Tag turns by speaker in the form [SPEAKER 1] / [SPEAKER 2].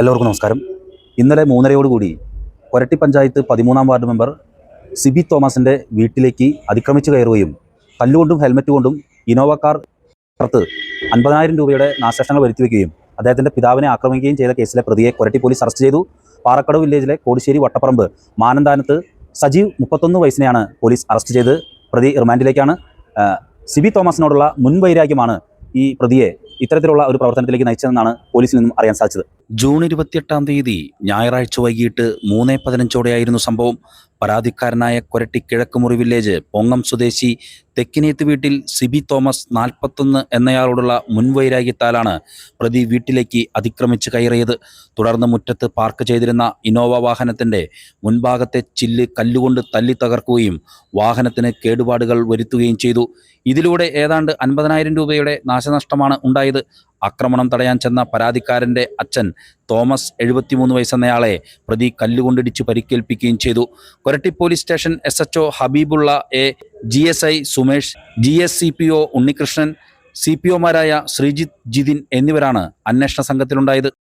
[SPEAKER 1] എല്ലാവർക്കും നമസ്കാരം. ഇന്നലെ 3:30 കൊരട്ടി പഞ്ചായത്ത് 13-ാം വാർഡ് മെമ്പർ സിബി തോമസിൻ്റെ വീട്ടിലേക്ക് അതിക്രമിച്ചു കയറുകയും കല്ലുകൊണ്ടും ഹെൽമറ്റ് കൊണ്ടും ഇനോവ കാർ പുറത്ത് 50,000 രൂപയുടെ നാശനഷ്ടങ്ങൾ വരുത്തിവെക്കുകയും അദ്ദേഹത്തിൻ്റെ പിതാവിനെ ആക്രമിക്കുകയും ചെയ്ത കേസിലെ പ്രതിയെ കൊരട്ടി പോലീസ് അറസ്റ്റ് ചെയ്തു. പാറക്കടവ് വില്ലേജിലെ കോടിശ്ശേരി വട്ടപ്പറമ്പ് മാനന്താനത്ത് സജീവ് 31 വയസ്സിനെയാണ് പോലീസ് അറസ്റ്റ് ചെയ്ത്. പ്രതി റിമാൻഡിലേക്കാണ്. സിബി തോമസിനോടുള്ള മുൻവൈരാഗ്യമാണ് ഈ പ്രതിയെ ഇത്തരത്തിലുള്ള ഒരു പ്രവർത്തനത്തിലേക്ക് നയിച്ചതെന്നാണ് പോലീസിൽ നിന്നും അറിയാൻ സാധിച്ചത്. ജൂൺ 28-ാം തീയതി ഞായറാഴ്ച വൈകിട്ട് 3:15 സംഭവം. പരാതിക്കാരനായ കൊരട്ടി കിഴക്കുമുറി വില്ലേജ് പൊങ്ങം സ്വദേശി തെക്കിനേത്ത് വീട്ടിൽ സിബി തോമസ് 41 എന്നയാളോടുള്ള മുൻവൈരാഗ്യത്താലാണ് പ്രതി വീട്ടിലേക്ക് അതിക്രമിച്ച് കയറിയത്. തുടർന്ന് മുറ്റത്ത് പാർക്ക് ചെയ്തിരുന്ന ഇനോവ വാഹനത്തിൻ്റെ മുൻഭാഗത്തെ ചില്ല് കല്ലുകൊണ്ട് തല്ലി തകർക്കുകയും വാഹനത്തിന് കേടുപാടുകൾ വരുത്തുകയും ചെയ്തു. ഇതിലൂടെ ഏതാണ്ട് 50,000 രൂപയുടെ നാശനഷ്ടമാണ് ഉണ്ടായത്. ആക്രമണം തടയാൻ ചെന്ന പരാതിക്കാരൻ്റെ അച്ഛൻ തോമസ് 73 വയസ്സെന്നയാളെ പ്രതി കല്ലുകൊണ്ടിടിച്ച് പരിക്കേൽപ്പിക്കുകയും ചെയ്തു. Koratty police station SHO Habeebulla A, GSI Sumesh, GSCPO Unnikrishnan, CPOമാരായ ശ്രീജിത്ത്, ജിതിൻ എന്നിവരാണ് അന്വേഷണ സംഘത്തിലുണ്ടായത്.